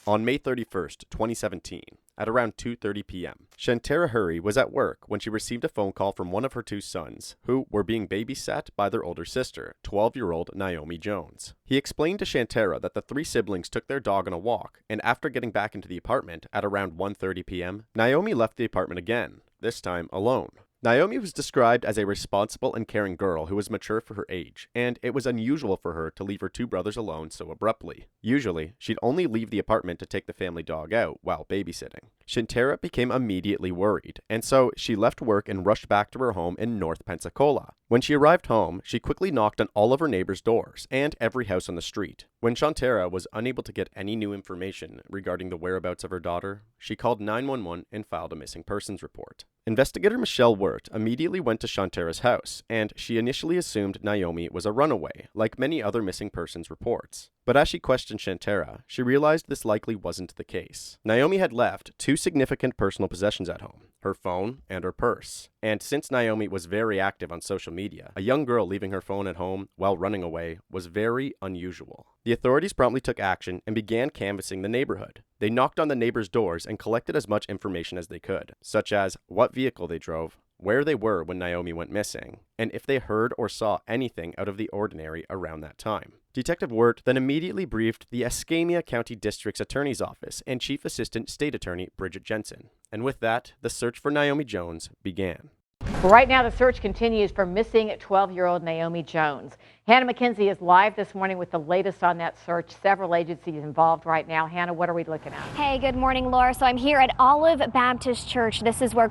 On May 31st, 2017, at around 2:30 p.m., Shantara Hurry was at work when she received a phone call from one of her two sons, who were being babysat by their older sister, 12-year-old Naomi Jones. He explained to Shantara that the three siblings took their dog on a walk, and after getting back into the apartment at around 1:30 p.m., Naomi left the apartment again, this time alone. Naomi was described as a responsible and caring girl who was mature for her age, and it was unusual for her to leave her two brothers alone so abruptly. Usually, she'd only leave the apartment to take the family dog out while babysitting. Shantara became immediately worried, and so she left work and rushed back to her home in North Pensacola. When she arrived home, she quickly knocked on all of her neighbors' doors and every house on the street. When Shantara was unable to get any new information regarding the whereabouts of her daughter, she called 911 and filed a missing persons report. Investigator Michelle Wirt immediately went to Shantara's house, and she initially assumed Naomi was a runaway, like many other missing persons reports. But as she questioned Shantara, she realized this likely wasn't the case. Naomi had left two significant personal possessions at home, her phone and her purse. And since Naomi was very active on social media, a young girl leaving her phone at home while running away was very unusual. The authorities promptly took action and began canvassing the neighborhood. They knocked on the neighbors' doors and collected as much information as they could, such as what vehicle they drove, where they were when Naomi went missing, and if they heard or saw anything out of the ordinary around that time. Detective Wirt then immediately briefed the Escambia County District's Attorney's Office and Chief Assistant State Attorney Bridget Jensen. And with that, the search for Naomi Jones began. Right now, the search continues for missing 12-year-old Naomi Jones. Hannah McKenzie is live this morning with the latest on that search. Several agencies involved right now. Hannah, what are we looking at? Hey, good morning, Laura. So I'm here at Olive Baptist Church. This is where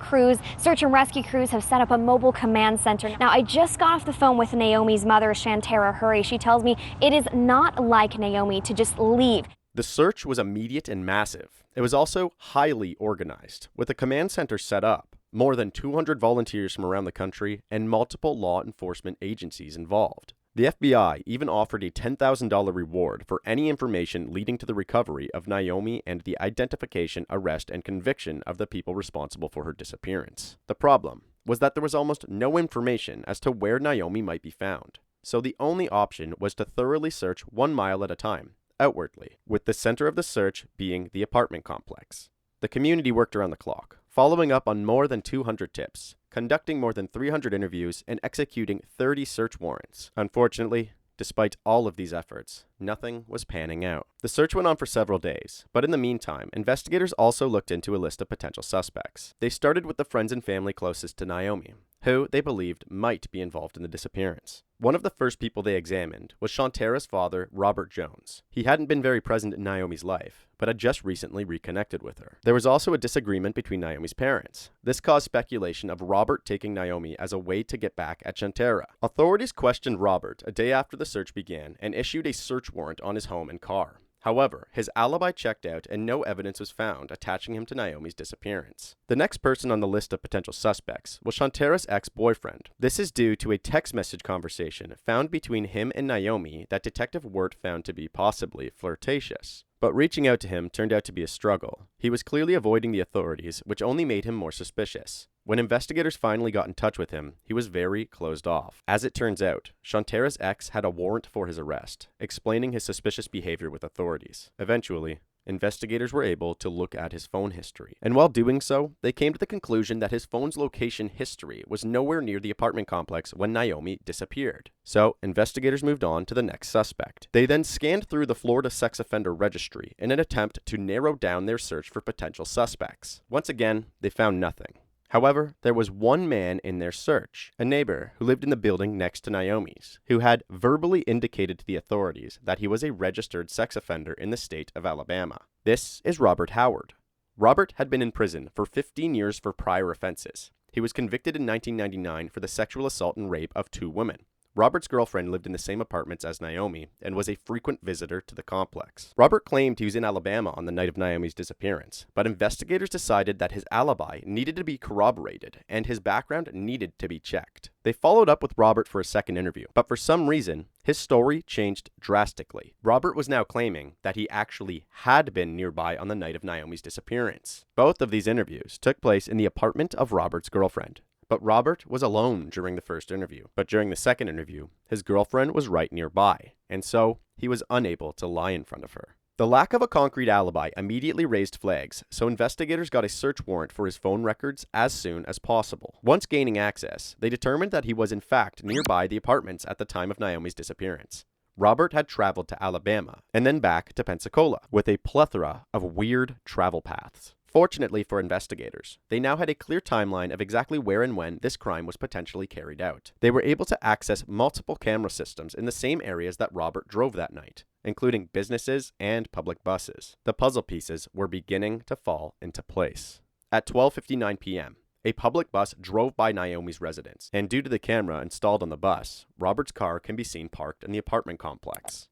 search and rescue crews have set up a mobile command center. Now, I just got off the phone with Naomi's mother, Shantara Hurry. She tells me it is not like Naomi to just leave. The search was immediate and massive. It was also highly organized, with a command center set up, more than 200 volunteers from around the country, and multiple law enforcement agencies involved. The FBI even offered a $10,000 reward for any information leading to the recovery of Naomi and the identification, arrest, and conviction of the people responsible for her disappearance. The problem was that there was almost no information as to where Naomi might be found, so the only option was to thoroughly search 1 mile at a time, outwardly, with the center of the search being the apartment complex. The community worked around the clock, following up on more than 200 tips, conducting more than 300 interviews, and executing 30 search warrants. Unfortunately, despite all of these efforts, nothing was panning out. The search went on for several days, but in the meantime, investigators also looked into a list of potential suspects. They started with the friends and family closest to Naomi, who they believed might be involved in the disappearance. One of the first people they examined was Shantara's father, Robert Jones. He hadn't been very present in Naomi's life, but had just recently reconnected with her. There was also a disagreement between Naomi's parents. This caused speculation of Robert taking Naomi as a way to get back at Shantara. Authorities questioned Robert a day after the search began and issued a search warrant on his home and car. However, his alibi checked out and no evidence was found attaching him to Naomi's disappearance. The next person on the list of potential suspects was Shantara's ex-boyfriend. This is due to a text message conversation found between him and Naomi that Detective Wirt found to be possibly flirtatious. But reaching out to him turned out to be a struggle. He was clearly avoiding the authorities, which only made him more suspicious. When investigators finally got in touch with him, he was very closed off. As it turns out, Shantara's ex had a warrant for his arrest, explaining his suspicious behavior with authorities. Eventually, investigators were able to look at his phone history, and while doing so, they came to the conclusion that his phone's location history was nowhere near the apartment complex when Naomi disappeared. So, investigators moved on to the next suspect. They then scanned through the Florida Sex Offender Registry in an attempt to narrow down their search for potential suspects. Once again, they found nothing. However, there was one man in their search, a neighbor who lived in the building next to Naomi's, who had verbally indicated to the authorities that he was a registered sex offender in the state of Alabama. This is Robert Howard. Robert had been in prison for 15 years for prior offenses. He was convicted in 1999 for the sexual assault and rape of 2 women. Robert's girlfriend lived in the same apartments as Naomi and was a frequent visitor to the complex. Robert claimed he was in Alabama on the night of Naomi's disappearance, but investigators decided that his alibi needed to be corroborated and his background needed to be checked. They followed up with Robert for a second interview, but for some reason, his story changed drastically. Robert was now claiming that he actually had been nearby on the night of Naomi's disappearance. Both of these interviews took place in the apartment of Robert's girlfriend. But Robert was alone during the first interview. But during the second interview, his girlfriend was right nearby, and so he was unable to lie in front of her. The lack of a concrete alibi immediately raised flags, so investigators got a search warrant for his phone records as soon as possible. Once gaining access, they determined that he was in fact nearby the apartments at the time of Naomi's disappearance. Robert had traveled to Alabama and then back to Pensacola with a plethora of weird travel paths. Fortunately for investigators, they now had a clear timeline of exactly where and when this crime was potentially carried out. They were able to access multiple camera systems in the same areas that Robert drove that night, including businesses and public buses. The puzzle pieces were beginning to fall into place. At 12:59 p.m., a public bus drove by Naomi's residence, and due to the camera installed on the bus, Robert's car can be seen parked in the apartment complex.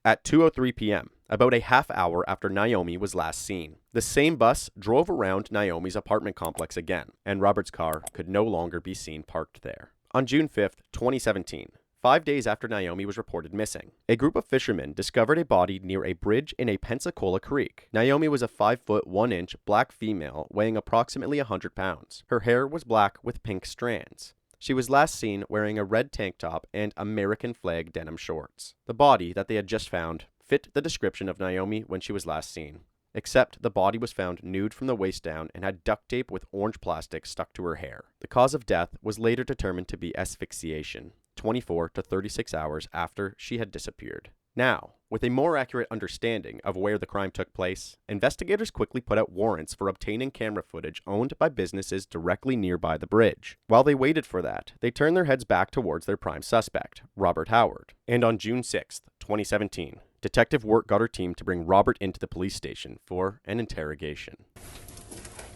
At 2:03 p.m., about a half hour after Naomi was last seen, the same bus drove around Naomi's apartment complex again, and Robert's car could no longer be seen parked there. On June 5th, 2017, 5 days after Naomi was reported missing, a group of fishermen discovered a body near a bridge in a Pensacola creek. Naomi was a 5'1" black female weighing approximately 100 pounds. Her hair was black with pink strands. She was last seen wearing a red tank top and American flag denim shorts. The body that they had just found fit the description of Naomi when she was last seen, except the body was found nude from the waist down and had duct tape with orange plastic stuck to her hair. The cause of death was later determined to be asphyxiation, 24 to 36 hours after she had disappeared. Now, with a more accurate understanding of where the crime took place, investigators quickly put out warrants for obtaining camera footage owned by businesses directly nearby the bridge. While they waited for that, they turned their heads back towards their prime suspect, Robert Howard. And on June 6th, 2017, Detective Wirt got her team to bring Robert into the police station for an interrogation.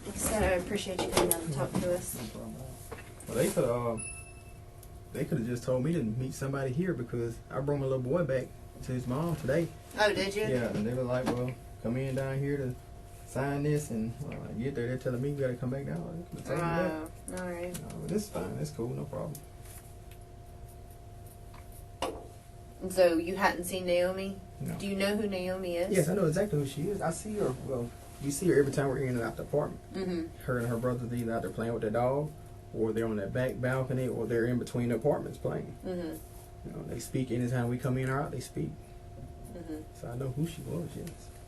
Like I said, I appreciate you coming down and talking to us. Well, they could have just told me to meet somebody here because I brought my little boy back to his mom today. Oh, did you? Yeah, and they were like, well, come in down here to sign this, and when I get there, they're telling me you gotta come back down. All right. No, this is fine. That's cool. No problem. And so you hadn't seen Naomi? No. Do you know who Naomi is? Yes, I know exactly who she is. I see her. Well, we see her every time we're in and out the apartment. Mm-hmm. Her and her brother either out there playing with their dog, or they're on that back balcony, or they're in between the apartments playing. Mm-hmm. You know, they speak anytime we come in or out. They speak. Mm-hmm. So I know who she was.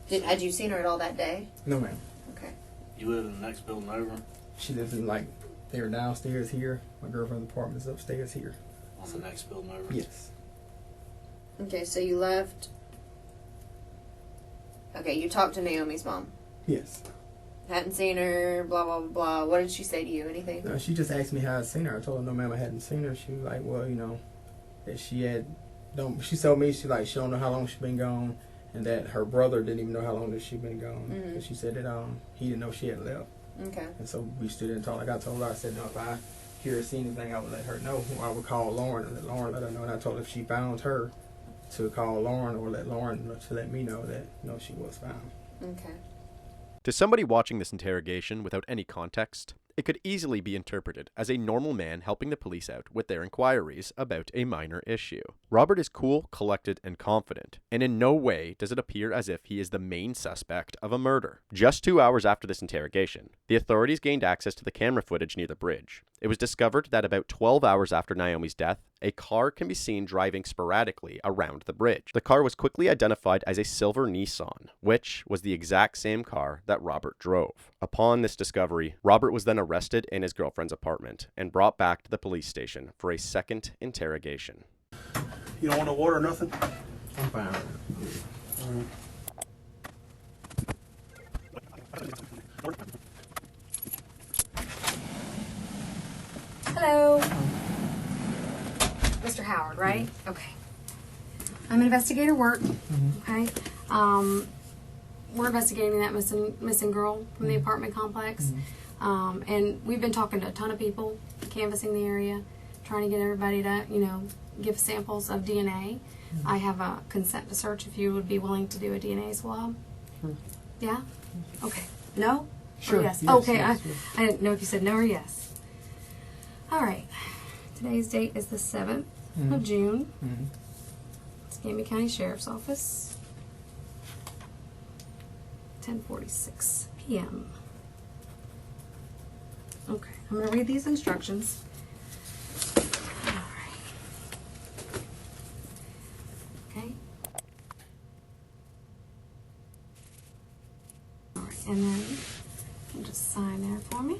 Yes. Had you seen her at all that day? No, ma'am. Okay. You live in the next building over? She lives in like they're downstairs here. My girlfriend's apartment is upstairs here. On the next building over? Yes. Okay, so you left. Okay, you talked to Naomi's mom. Yes. Hadn't seen her, blah, blah, blah. What did she say to you? Anything? No, she just asked me how I'd seen her. I told her, no, ma'am, I hadn't seen her. She was like, well, you know, that she had, she told me, she don't know how long she's been gone, and that her brother didn't even know how long that she'd been gone. Mm-hmm. And she said that he didn't know she had left. Okay. And so we stood there and talked. Like I told her, I said, no, if I hear or see anything, I would let her know. Or I would call Lauren and let Lauren let her know. And I told her if she found her, to call Lauren or let Lauren to let me know that, no, she was found. Okay. To somebody watching this interrogation without any context, it could easily be interpreted as a normal man helping the police out with their inquiries about a minor issue. Robert is cool, collected, and confident, and in no way does it appear as if he is the main suspect of a murder. Just 2 hours after this interrogation, the authorities gained access to the camera footage near the bridge. It was discovered that about 12 hours after Naomi's death, a car can be seen driving sporadically around the bridge. The car was quickly identified as a silver Nissan, which was the exact same car that Robert drove. Upon this discovery, Robert was then arrested in his girlfriend's apartment and brought back to the police station for a second interrogation. You don't want no water or nothing? I'm fine. Hello. Mr. Howard, right? Okay. I'm investigator Wirt. Okay. We're investigating that missing girl from the apartment complex. And we've been talking to a ton of people, canvassing the area, trying to get everybody to, give samples of DNA. I have a consent to search if you would be willing to do a DNA swab. Sure. Yeah? Okay. No? Sure. Or yes? Yes, Okay. yes, I didn't know if you said no or yes. All right. Today's date is the 7th of June. Escambia County Sheriff's Office. 10:46 p.m. Okay, I'm going to read these instructions. All right. And then you just sign there for me.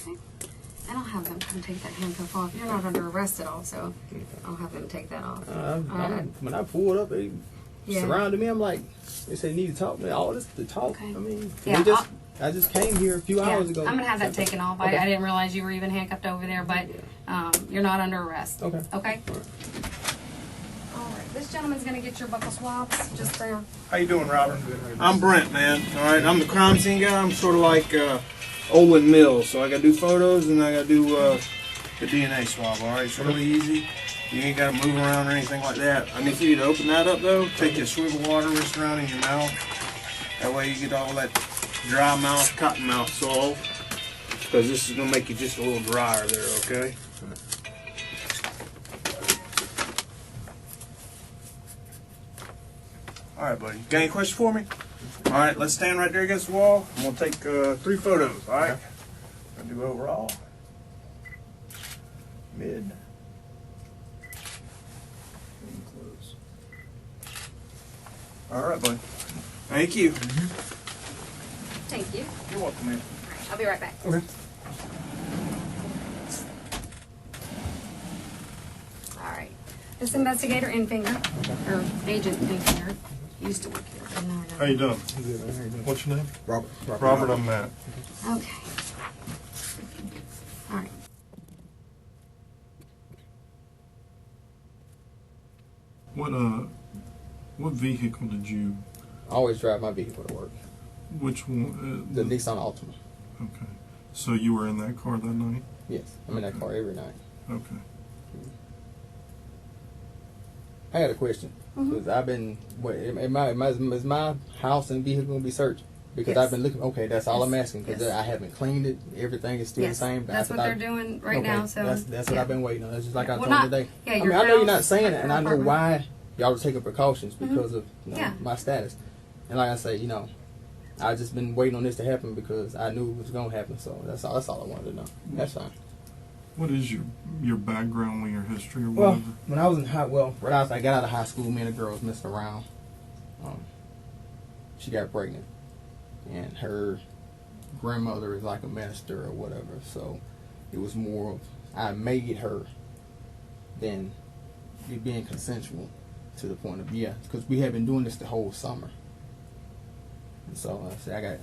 Okay. And I'll have them come take that handcuff off. You're not under arrest at all, so I'll have them take that off. When I pulled up, they surrounded me. I'm like, they said, you need to talk. All this to talk. Okay. I mean, Yeah, I just came here a few hours ago. I'm going to have that taken off. Okay. I didn't realize you were even handcuffed over there, but you're not under arrest. Okay. Okay? All right. This gentleman's going to get your buckle swabs just there. How you doing, Robert? I'm Brent, man. All right, I'm the crime scene guy. I'm sort of like Olin Mills, so I got to do photos and I got to do the DNA swab. All right, it's really easy. You ain't got to move around or anything like that. I need for you to open that up, though. Take your swivel water, rinse around in your mouth. That way you get all that dry mouth, cotton mouth solved. Because this is going to make you just a little drier there, okay? All right, buddy. Got any questions for me? All right, let's stand right there against the wall. I'm going to take 3 photos, all right? I'll do overall. Mid. And close. All right, buddy. Thank you. Thank you. You're welcome, man. I'll be right back. Okay. All right. This investigator Infinger, or Agent Infinger, used to work here. But no, How you doing? Good, man. How you doing? What's your name? Robert. Robert, I'm Matt. Okay. All right. What vehicle did you? I always drive my vehicle to work. Which one? The Nissan Altima. Okay. So you were in that car that night? Yes, I'm in that car every night. Okay. I got a question. Because I've been, is my house and vehicle going to be searched? Because Yes. I've been looking, okay, that's all Yes. I'm asking. Because Yes. I haven't cleaned it. Everything is still Yes, the same. that's what they're doing right okay, now. So that's what I've been waiting on. That's just like I Well, told not- you today. yeah, I your mean, I know you're not house, saying like it, and your I know apartment. why y'all are taking precautions because of Yeah. my status. And like I say, I just been waiting on this to happen because I knew it was going to happen. So that's all I wanted to know. That's fine. What is your background or your history or Well, whatever? when I was in right after I got out of high school, me and the girl was messing around. She got pregnant, and her grandmother is like a minister or whatever. So it was more of I made her than it being consensual to the point of because we had been doing this the whole summer. And so I said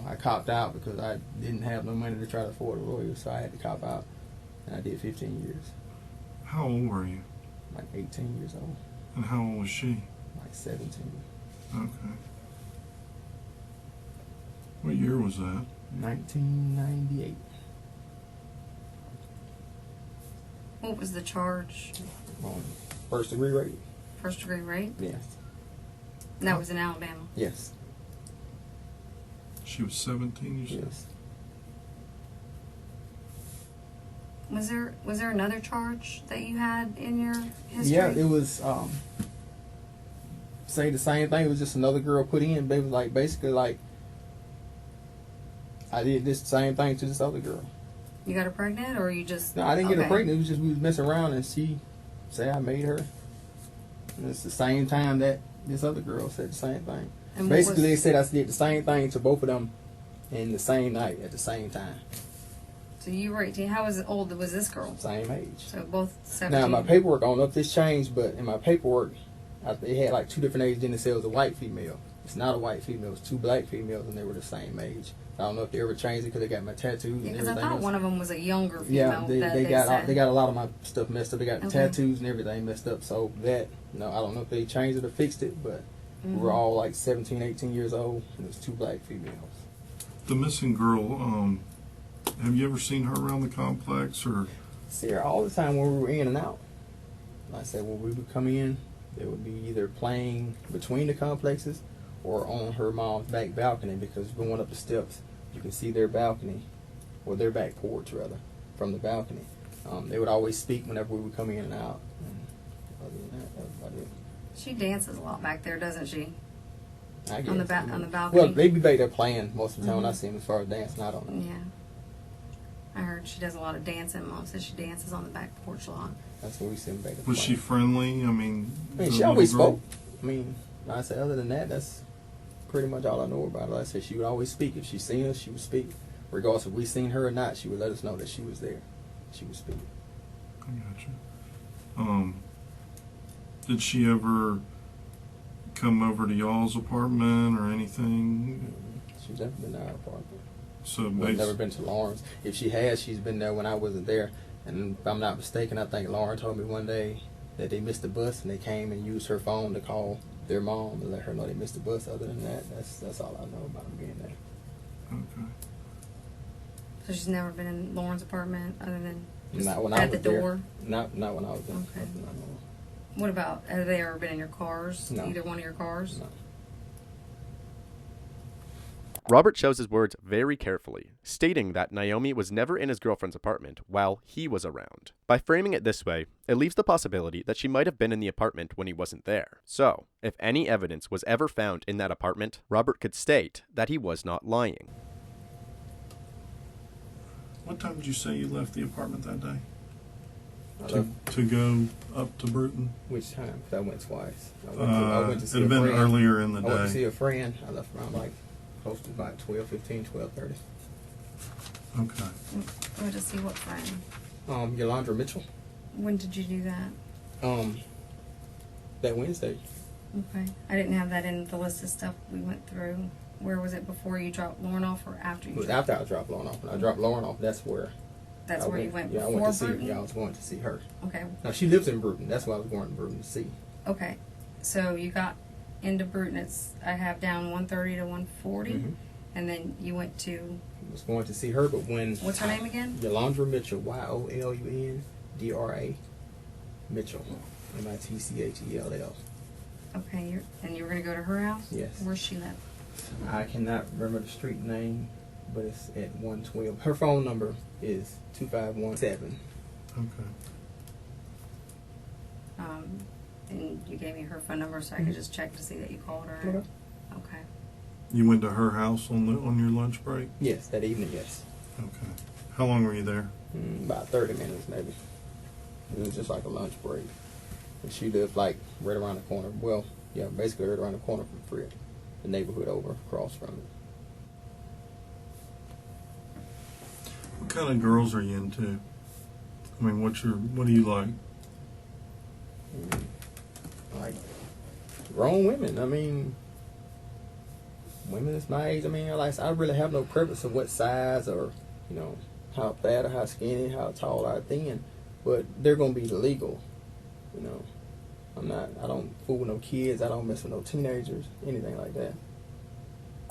I copped out because I didn't have no money to try to afford a lawyer, so I had to cop out, and I did 15 years. How old were you? Like 18 years old. And how old was she? Like 17. Okay. What year was that? 1998. what was the charge? First degree rape? First degree rape? Yes. And that was in Alabama. Yes. She was 17, you said? Yes. Was there another charge that you had in your history? Yeah, it was say the same thing. It was just another girl put in. They was like basically like I did this same thing to this other girl. You got her pregnant, or you just? No, I didn't get her Okay. pregnant. It was just we was messing around, and she said I made her. And it's the same time that this other girl said the same thing. And what Basically, they was- said I did the same thing to both of them in the same night at the same time, So you were 18. How old was this girl? same age. So both 17. Now, my paperwork, I don't know if this changed, but in my paperwork, it had like 2 different ages, and it said it was a white female. It's not a white female, it's 2 black females, and they were the same age. I don't know if they ever changed it because they got my tattoos and Because everything I thought else. one of them was a younger female. Yeah, they said. got a lot of my stuff messed up. They got the Okay. tattoos and everything messed up. So that, I don't know if they changed it or fixed it, but we Mm-hmm. were all like 17, 18 years old, and it was 2 black females. The missing girl, have you ever seen her around the complex or? See her all the time when we were in and out. Like I said, when we would come in, they would be either playing between the complexes or on her mom's back balcony, because going up the steps, you can see their balcony, or their back porch rather, from the balcony. They would always speak whenever we would come in and out. And other than that was about it. She dances a lot back there, doesn't she? I guess. On the on the balcony. Well, they be back there playing most of the time when I see them as far as dancing. I don't know. Yeah. I heard she does a lot of dancing. Mom says she dances on the back porch a lot. That's what we sitting back. Was she friendly? I mean, she always spoke. I mean, like I said, other than that, that's pretty much all I know about her. Like I said, she would always speak. If she seen us, she would speak. Regardless if we seen her or not, she would let us know that she was there. She would speak. I gotcha. Did she ever come over to y'all's apartment or anything? She's never been to our apartment. So We've never been to Lauren's. If she has, she's been there when I wasn't there. And if I'm not mistaken, I think Lauren told me one day that they missed the bus and they came and used her phone to call their mom and let her know they missed the bus. Other than that, that's all I know about them being there. Okay. So she's never been in Lauren's apartment other than just Not when at I was the door? There. Not when I was there. Okay. Nothing I know of. What about, have they ever been in your cars? No. Either one of your cars? No. Robert chose his words very carefully, stating that Naomi was never in his girlfriend's apartment while he was around. By framing it this way, it leaves the possibility that she might have been in the apartment when he wasn't there. So, if any evidence was ever found in that apartment, Robert could state that he was not lying. What time did you say you left the apartment that day? I To go up to Bruton? Which time? 'Cause I went twice. I went to see It'd a have been friend. earlier in the I went to day. see a friend. I left around like close to about 12:15, 12:30. Okay. I went to see what friend. Yolanda Mitchell. When did you do that? That Wednesday. Okay. I didn't have that in the list of stuff we went through. Where was it, before you dropped Lauren off or after you It was dropped? after I dropped Lauren off. When I dropped Lauren off, that's where. That's where you went Yeah, I before went to Bruton? see. Yeah, I was going to see her. Okay. Now she lives in Bruton. That's why I was going to Bruton to see. Okay. So you got into Bruton. I have down 130 to 140. Mhm. And then you went to, I was going to see her, but when. what's her name again? Yolanda Mitchell. YOLUNDRA Mitchell. MITCHELL. Okay. And you were going to go to her house? Yes. Where's she live? I cannot remember the street name, but it's at 112. Her phone number is 2517. Okay. And you gave me her phone number so I could just check to see that you called her. Okay. Okay. You went to her house on your lunch break? Yes, that evening, yes. Okay. How long were you there? About 30 minutes, maybe. It was just like a lunch break. And she lived like right around the corner. Well, yeah, basically right around the corner from Fred. The neighborhood over across from it. What kind of girls are you into? I mean, what do you like? Like grown women. I mean, women that's my age. I mean, I really have no preference of what size or, how fat or how skinny, how tall or thin, but they're gonna be legal. I don't fool with no kids. I don't mess with no teenagers, anything like that.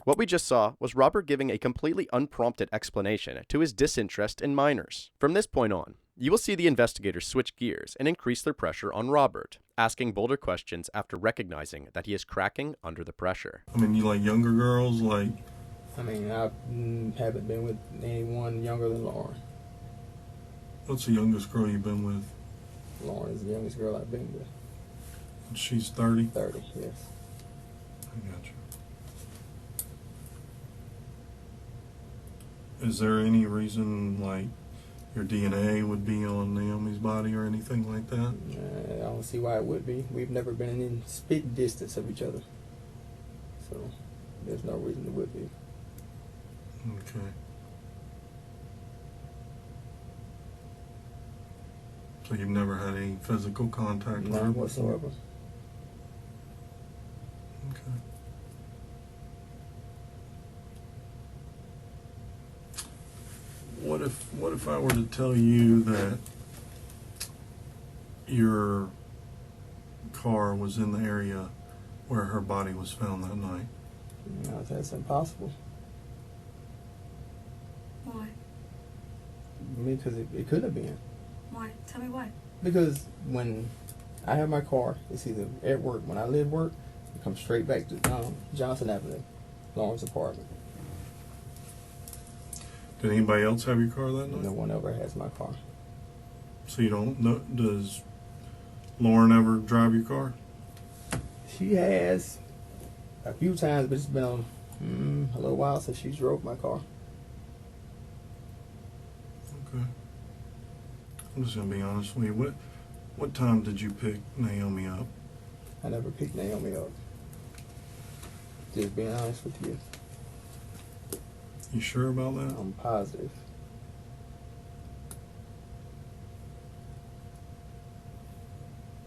What we just saw was Robert giving a completely unprompted explanation to his disinterest in minors. From this point on, you will see the investigators switch gears and increase their pressure on Robert, asking bolder questions after recognizing that he is cracking under the pressure. I mean, you like younger girls? I haven't been with anyone younger than Lauren. What's the youngest girl you've been with? Lauren is the youngest girl I've been with. She's 30? 30, yes. I got you. Is there any reason, your DNA would be on Naomi's body or anything like that? I don't see why it would be. We've never been in spitting distance of each other. So, there's no reason it would be. Okay. So you've never had any physical contact with her? None whatsoever. Okay. What if I were to tell you that your car was in the area where her body was found that night? No, that's impossible. Why? Because it could have been. Why? Tell me why. Because when I have my car, it's either at work. When I leave work, it comes straight back to Johnson Avenue, Lauren's apartment. Did anybody else have your car that night? No one ever has my car. So you don't know, does Lauren ever drive your car? She has a few times, but it's been a little while since she drove my car. Okay. I'm just gonna be honest with you. What time did you pick Naomi up? I never picked Naomi up. Just being honest with you. You sure about that? I'm positive.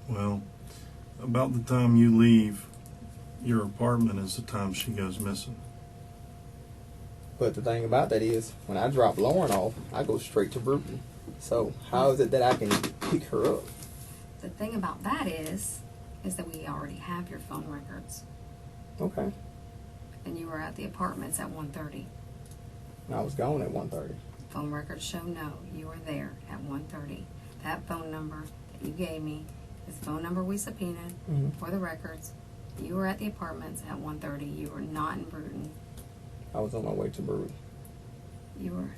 Well, about the time you leave your apartment is the time she goes missing. But the thing about that is, when I drop Lauren off, I go straight to Bruton. So how is it that I can pick her up? The thing about that is that we already have your phone records. Okay. And you were at the apartments at 1:30. And I was gone at 1:30. Phone records show no, you were there at 1:30. That phone number that you gave me is the phone number we subpoenaed for the records. You were at the apartments at 1:30. You were not in Bruton. I was on my way to Bruton. You were.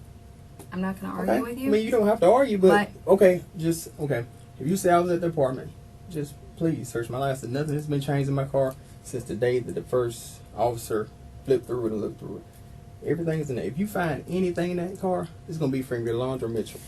I'm not going to argue with you. I mean, you don't have to argue, but okay. If you say I was at the apartment, just please search my license. Nothing has been changed in my car since the day that the first officer flipped through it and looked through it. Everything is in there. If you find anything in that car, it's going to be from your Alondra Mitchell.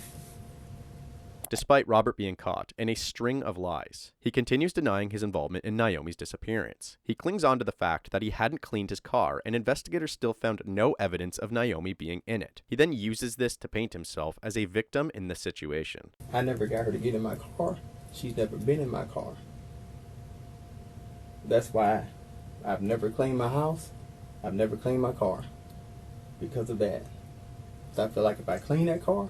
Despite Robert being caught in a string of lies, he continues denying his involvement in Naomi's disappearance. He clings on to the fact that he hadn't cleaned his car, and investigators still found no evidence of Naomi being in it. He then uses this to paint himself as a victim in the situation. I never got her to get in my car. She's never been in my car. That's why I've never cleaned my house. I've never cleaned my car. Because of that. So I feel like if I clean that car,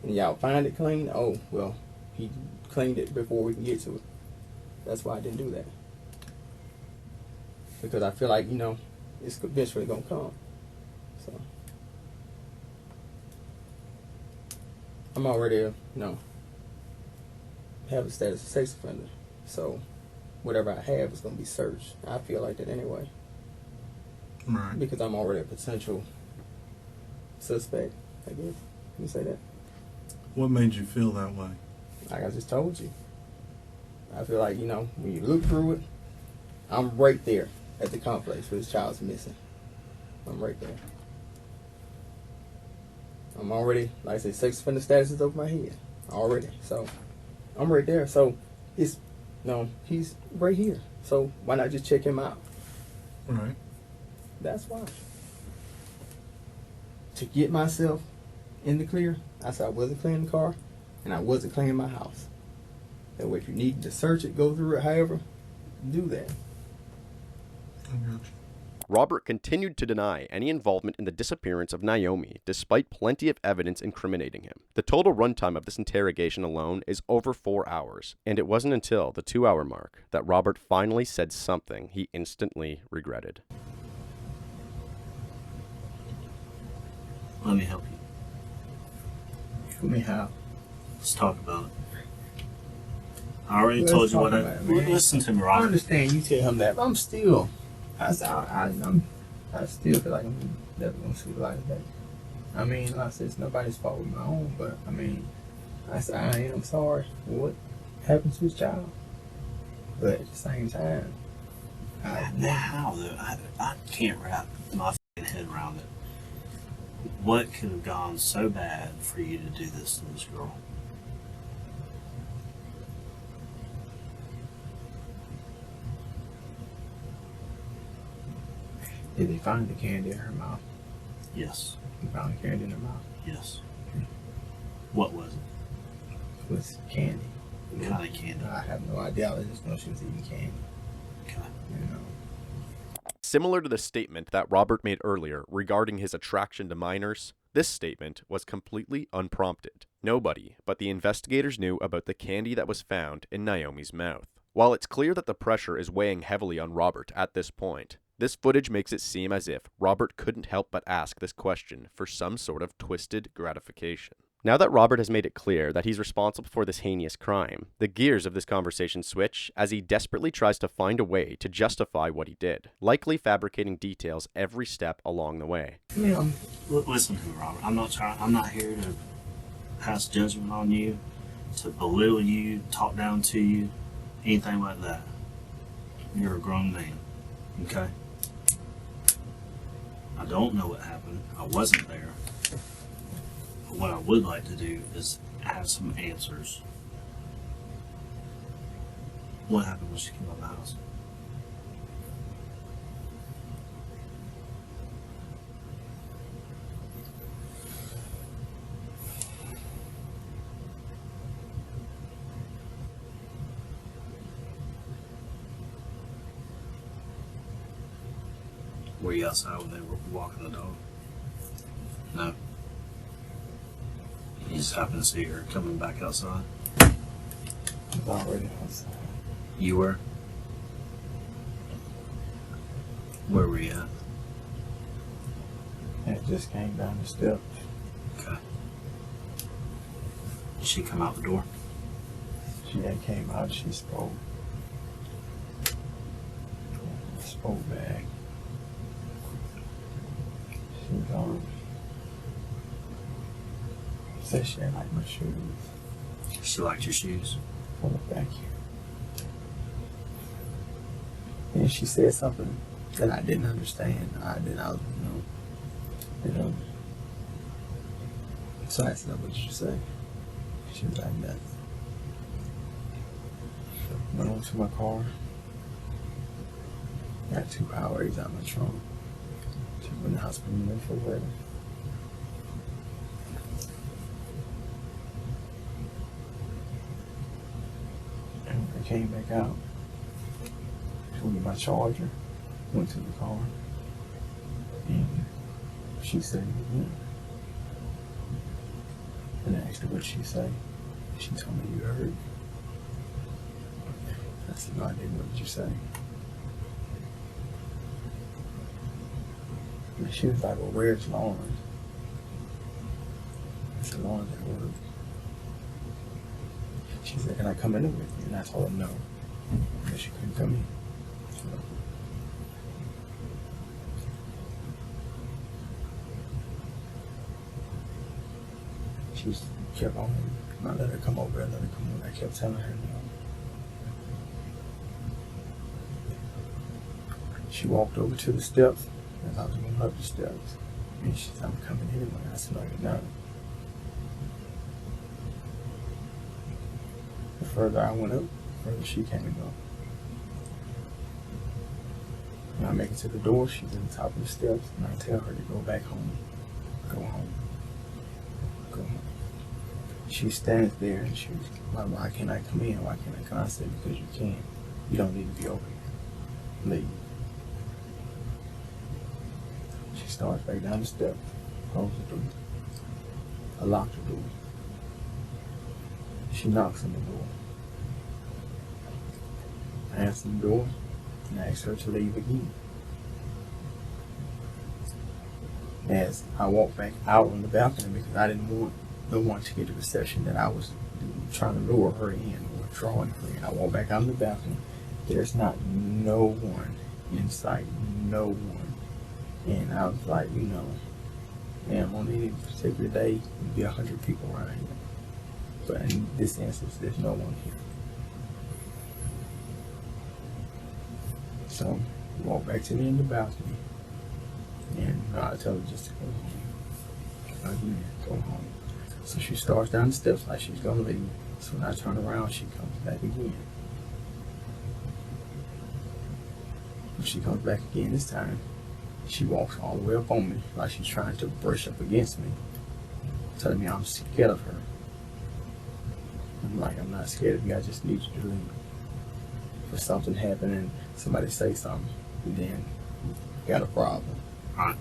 and y'all find it clean, oh, well, he cleaned it before we can get to it. That's why I didn't do that. Because I feel like, it's eventually going to come. So, I'm already, have a status of sex offender. So, whatever I have is going to be searched. I feel like that anyway. Right. Because I'm already a potential suspect, I guess. Can you say that? What made you feel that way? Like I just told you. I feel like, when you look through it, I'm right there at the complex where this child's missing. I'm right there. I'm already, like I said, sex offender status is over my head. Already. So, I'm right there. So, he's right here. So, why not just check him out? Right. That's why. To get myself in the clear, I said I wasn't cleaning the car, and I wasn't cleaning my house. That way, if you need to search it, go through it, however, do that. I got you. Robert continued to deny any involvement in the disappearance of Naomi, despite plenty of evidence incriminating him. The total runtime of this interrogation alone is over 4 hours, and it wasn't until the 2-hour mark that Robert finally said something he instantly regretted. Let me help you. Help me how? Let's talk about it. I already told you what listen to me, I Robert. understand you tell him that, but I'm still, I still feel like I'm never gonna see the light of day. I mean, like I said, it's nobody's fault with my own, but I mean, I am sorry for what happened to his child. But at the same time, How though? I can't wrap my head around it. What could have gone so bad for you to do this to this girl? Did they find the candy in her mouth? Yes. They found the candy in her mouth. Yes. What was it? It was candy. What kind of candy? I have no idea. I just know she was eating candy. Okay. Similar to the statement that Robert made earlier regarding his attraction to minors, this statement was completely unprompted. Nobody but the investigators knew about the candy that was found in Naomi's mouth. While it's clear that the pressure is weighing heavily on Robert at this point, this footage makes it seem as if Robert couldn't help but ask this question for some sort of twisted gratification. Now that Robert has made it clear that he's responsible for this heinous crime, the gears of this conversation switch as he desperately tries to find a way to justify what he did, likely fabricating details every step along the way. Yeah. Listen to me, Robert. I'm not here to pass judgment on you, to belittle you, talk down to you, anything like that. You're a grown man, okay? I don't know what happened. I wasn't there. But what I would like to do is have some answers. What happened when she came out of the house? Were you outside when they were walking the dog? No. You just happened to see her coming back outside? I was already outside. You were? Where were you at? And it just came down the steps. Okay. Did she come out the door? She had came out, she spoke. Spoke back. She said she didn't like my shoes. She liked your shoes? On the back here. And she said something that I didn't understand. So I said, what did you say? She was like, nothing. Went on to my car. Got 2 Powerades out of my trunk. Took her in the hospital room for weather. And I came back out. Took me my charger. Went to the car. And she said, yeah. And I asked her what she said. She told me, you heard. I said, no, I didn't. What did you say? And she was like, well, where's Lauren? I said, Lauren's at work. She said, can I come in with you? And I told her no. Because she couldn't come in. She kept on. I let her come over. I let her come over. I kept telling her no. She walked over to the steps as I was going up the steps. And she said, I'm coming anyway. I said, no, you're not. The further I went up, the further she came up. When I make it to the door, she's at the top of the steps, and I tell her to go back home. Go home. Go home. She stands there and she's like, why can't I come in? Why can't I come? I said, because you can't. You don't need to be over here. Leave. She starts back down the steps, closes the door. I lock the door. She knocks on the door. I answer the door and I ask her to leave again. As I walk back out on the balcony because I didn't want no one to get the perception that I was trying to lure her in or drawing her in. I walk back out on the balcony. There's not no one in sight, no one. And I was like, man, on any particular day, there'd be 100 people around here. But in this instance, there's no one here. So, we walk back to the end of the balcony. And I tell her just to go home. Again, go home. So she starts down the steps like she's gonna leave. So when I turn around, she comes back again. When she comes back again this time, she walks all the way up on me like she's trying to brush up against me, telling me I'm scared of her. I'm like, I'm not scared of you, I just need you to leave. If something happened and somebody say something, then we got a problem. Right.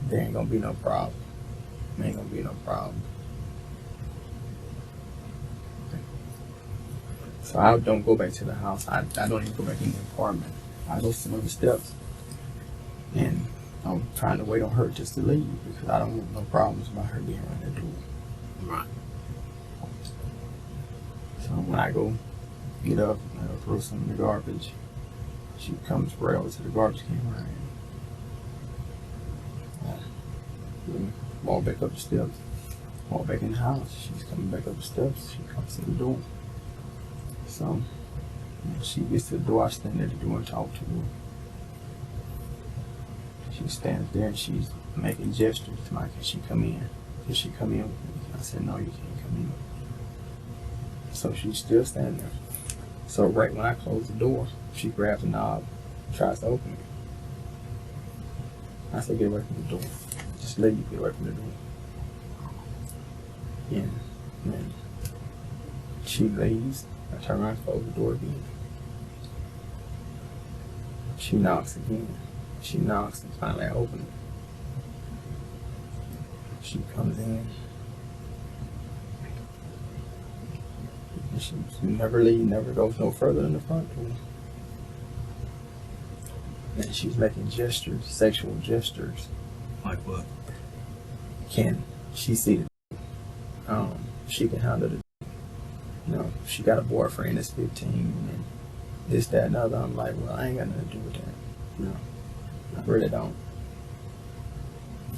There ain't gonna be no problem. There ain't gonna be no problem. So I don't go back to the house. I don't even go back in the apartment. I go sit on the steps. And I'm trying to wait on her just to leave because I don't want no problems about her being around the door. Right. So when I go get up and I throw some in the garbage, she comes right over to the garbage can where I am. Walk back up the steps. Walk back in the house. She's coming back up the steps. She comes to the door. So when she gets to the door, I stand at the door and talk to her. She stands there and she's making gestures to me. Can she come in? Can she come in with me? I I said, no, you can't come in. So she's still standing there. So right when I close the door, she grabs the knob, tries to open it. I said, get away from the door. Just let you get away from the door. And then she leaves. I turn around and close the door again. She knocks again. She knocks and finally I open it. She comes in. And she never leaves, never goes no further than the front door. And she's making gestures, sexual gestures. Like what? Can she see the she can handle the, you know, she got a boyfriend that's 15 and this, that, and other. I'm like, well, I ain't got nothing to do with that. No, I really don't.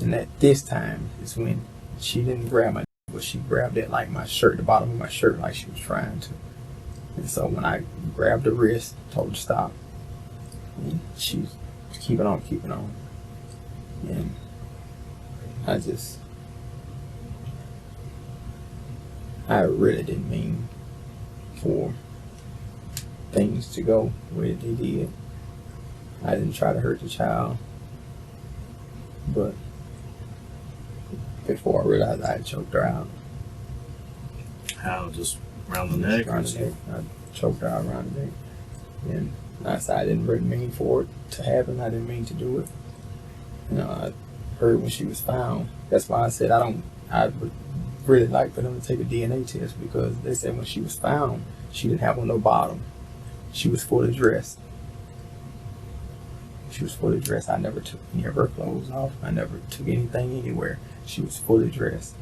And at this time is when she didn't grab my, but she grabbed it like my shirt, the bottom of my shirt, like she was trying to. And so when I grabbed the wrist, told her to stop, and she's keeping on. And I really didn't mean for things to go the way they did. I didn't try to hurt the child, but before I realized I had choked her out. How? Just around the neck? Around the neck. I choked her out around the neck. And I said I didn't really mean for it to happen. I didn't mean to do it. You know, I heard when she was found. That's why I said I would really like for them to take a DNA test, because they said when she was found, she didn't have on no bottom. She was fully dressed. She was fully dressed. I never took any of her clothes off. I never took anything anywhere. She was fully dressed.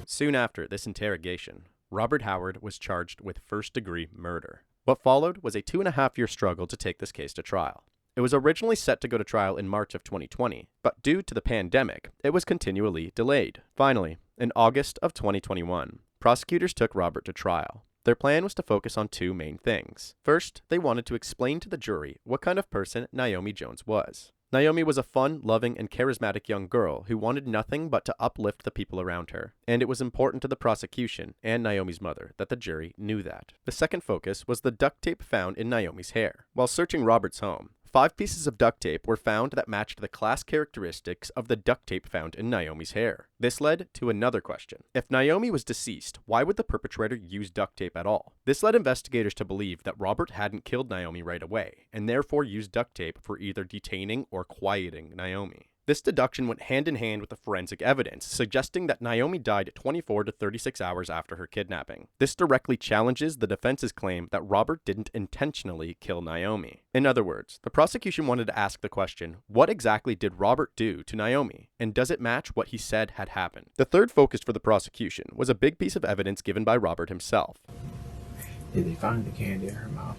Soon after this interrogation, Robert Howard was charged with first-degree murder. What followed was a 2.5-year struggle to take this case to trial. It was originally set to go to trial in March of 2020, but due to the pandemic, it was continually delayed. Finally, in August of 2021, prosecutors took Robert to trial. Their plan was to focus on two main things. First, they wanted to explain to the jury what kind of person Naomi Jones was. Naomi was a fun, loving, and charismatic young girl who wanted nothing but to uplift the people around her, and it was important to the prosecution and Naomi's mother that the jury knew that. The second focus was the duct tape found in Naomi's hair. While searching Robert's home, 5 pieces of duct tape were found that matched the class characteristics of the duct tape found in Naomi's hair. This led to another question. If Naomi was deceased, why would the perpetrator use duct tape at all? This led investigators to believe that Robert hadn't killed Naomi right away, and therefore used duct tape for either detaining or quieting Naomi. This deduction went hand in hand with the forensic evidence, suggesting that Naomi died 24 to 36 hours after her kidnapping. This directly challenges the defense's claim that Robert didn't intentionally kill Naomi. In other words, the prosecution wanted to ask the question, what exactly did Robert do to Naomi, and does it match what he said had happened? The third focus for the prosecution was a big piece of evidence given by Robert himself. Did they find the candy in her mouth?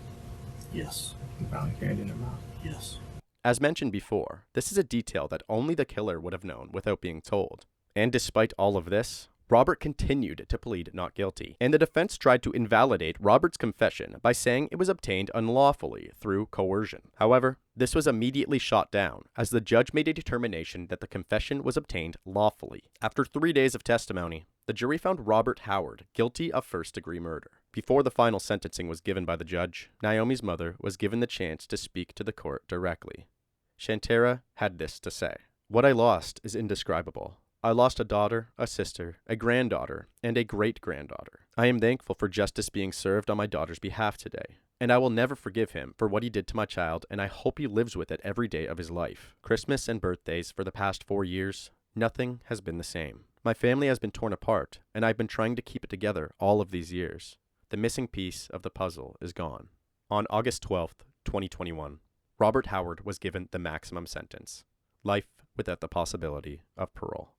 Yes. They found the candy in her mouth? Yes. As mentioned before, this is a detail that only the killer would have known without being told. And despite all of this, Robert continued to plead not guilty, and the defense tried to invalidate Robert's confession by saying it was obtained unlawfully through coercion. However, this was immediately shot down, as the judge made a determination that the confession was obtained lawfully. After 3 days of testimony, the jury found Robert Howard guilty of first-degree murder. Before the final sentencing was given by the judge, Naomi's mother was given the chance to speak to the court directly. Shantara had this to say: "What I lost is indescribable. I lost a daughter, a sister, a granddaughter, and a great-granddaughter. I am thankful for justice being served on my daughter's behalf today, and I will never forgive him for what he did to my child, and I hope he lives with it every day of his life. Christmas and birthdays for the past 4 years, nothing has been the same. My family has been torn apart, and I've been trying to keep it together all of these years. The missing piece of the puzzle is gone." On August 12th, 2021, Robert Howard was given the maximum sentence: life without the possibility of parole.